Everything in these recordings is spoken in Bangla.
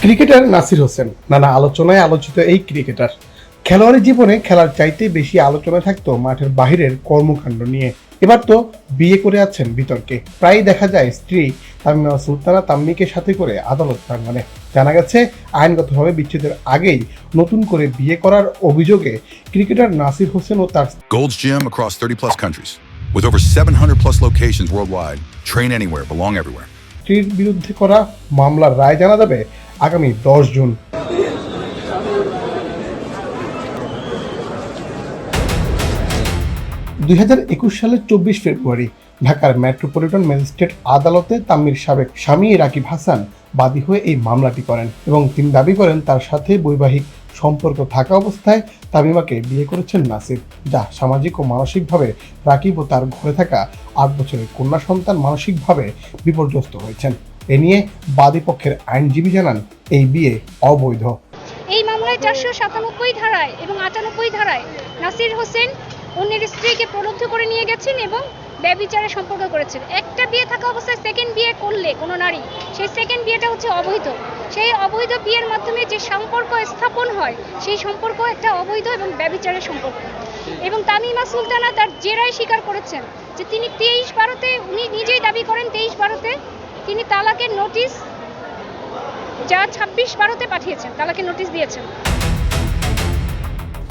ক্রিকেটার নাসির হোসেন নানা আলোচনায় আলোচিত এই ক্রিকেটার খেলোয়াড়ি জীবনে খেলার চাইতে বেশি আলোচনা থাকতো মাঠের বাহিরের কর্মকাণ্ড নিয়ে। এবার তো বিয়ে করে আছেন বিতর্কে। প্রায় দেখা যায় স্ত্রী তামিমা সুলতানা তাম্মিকে সাথে করে আদালত প্রাঙ্গণে। জানা গেছে আইনগতভাবে বিচ্ছেদের আগেই নতুন করে বিয়ে করার অভিযোগে ক্রিকেটার নাসির হোসেন ও তার Gold's Gym across 30 plus countries with over 700 plus locations worldwide. Train anywhere, belong everywhere. স্ত্রীর বিরুদ্ধে করা মামলার রায় জানা যাবে আগামী 10 জুন। 2021 সালের 24 ফেব্রুয়ারি ঢাকার মেট্রোপলিটন ম্যাজিস্ট্রেট আদালতে তাম্মির সাবেক স্বামী রাকিব হাসান বাদী হয়ে এই মামলাটি করেন এবং তিনি দাবি করেন তার সাথে বৈবাহিক সম্পর্ক থাকা অবস্থায় তামিমাকে বিয়ে করেছেন নাসির, যা সামাজিক ও মানসিকভাবে রাকিব ও তার ঘরে থাকা 8 বছরের কন্যা সন্তান মানসিকভাবে বিপর্যস্ত হয়েছেন। এ নিয়ে বাদী পক্ষের আইনজীবী জানান এই বিয়ে অবৈধ। এই মামলায় 497 ধারায় এবং 98 ধারায় নাসির হোসেন অন্যের স্ত্রীকে প্রলুব্ধ করে নিয়ে গেছেন এবং ব্যভিচারের সম্পর্ক করেছেন। একটা বিয়ে থাকা অবস্থায় সেকেন্ড বিয়ে করলে কোনো নারী, সেই সেকেন্ড বিয়েটা হচ্ছে অবৈধ। সেই অবৈধ বিয়ের মাধ্যমে যে সম্পর্ক স্থাপন হয় সেই সম্পর্ক একটা অবৈধ এবং ব্যভিচারের সম্পর্ক। এবং তামিমা সুলতানা তার জেরায় স্বীকার করেছেন যে তিনি 23/12-তে, উনি নিজেই দাবি করেন 23/12-তে তিনি তালাকের নোটিশ, যা 26/12-তে পাঠিয়েছেন, তালাকের নোটিশ দিয়েছেন।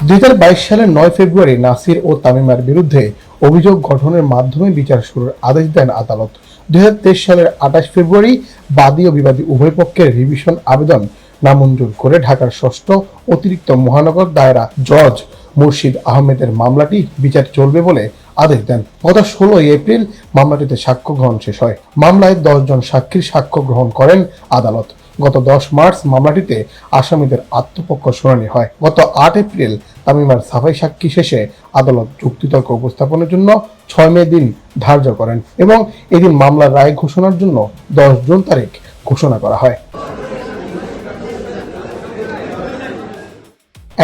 2022 সালের 9 ফেব্রুয়ারি নাসির ও তামিমার বিরুদ্ধে অভিযোগ গঠনের মাধ্যমে বিচার শুরুর আদেশ দেন আদালত। 2023 সালের 28 ফেব্রুয়ারি বাদী ও বিবাদী উভয় পক্ষের রিভিশন আবেদন নামঞ্জুর করে ঢাকার 6ষ্ঠ অতিরিক্ত মহানগর দায়রা জজ মুর্শিদ আহমেদের মামলাটি বিচার চলবে বলে আদেশ দেন। গত 16 এপ্রিল মামলাটিতে সাক্ষ্য গ্রহণ শেষ হয়। মামলায় 10 জন সাক্ষীর সাক্ষ্য গ্রহণ করেন আদালত। গত 10 মার্চ মামলাটিতে আসামিদের আত্মপক্ষ শুনানি হয়। গত 8 এপ্রিল তামিমার সাফাই সাক্ষী শেষে আদালত যুক্তিতর্ক উপস্থাপনের জন্য 6 মে দিন ধার্য করেন এবং এদিন মামলার রায় ঘোষণার জন্য 10 জুন তারিখ ঘোষণা করা হয়।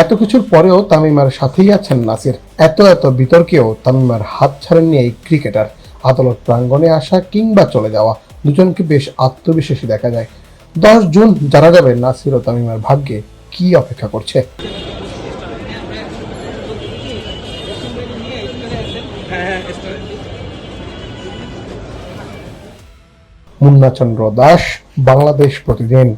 এত কিছুর পরেও তামিমার সাথেই আছেন নাসির। এত বিতর্কেও তামিমার হাত ছাড়েননি এই ক্রিকেটার। আদালত প্রাঙ্গণে আসা কিংবা চলে যাওয়া দুজনকে বেশ আত্মবিশ্বাসী দেখা যায়। 10 জুন জানা যাবে নাসির ও তামিমার ভাগ্যে কি অপেক্ষা করছে। মুন্না চন্দ্র দাস, বাংলাদেশ প্রতিদিন।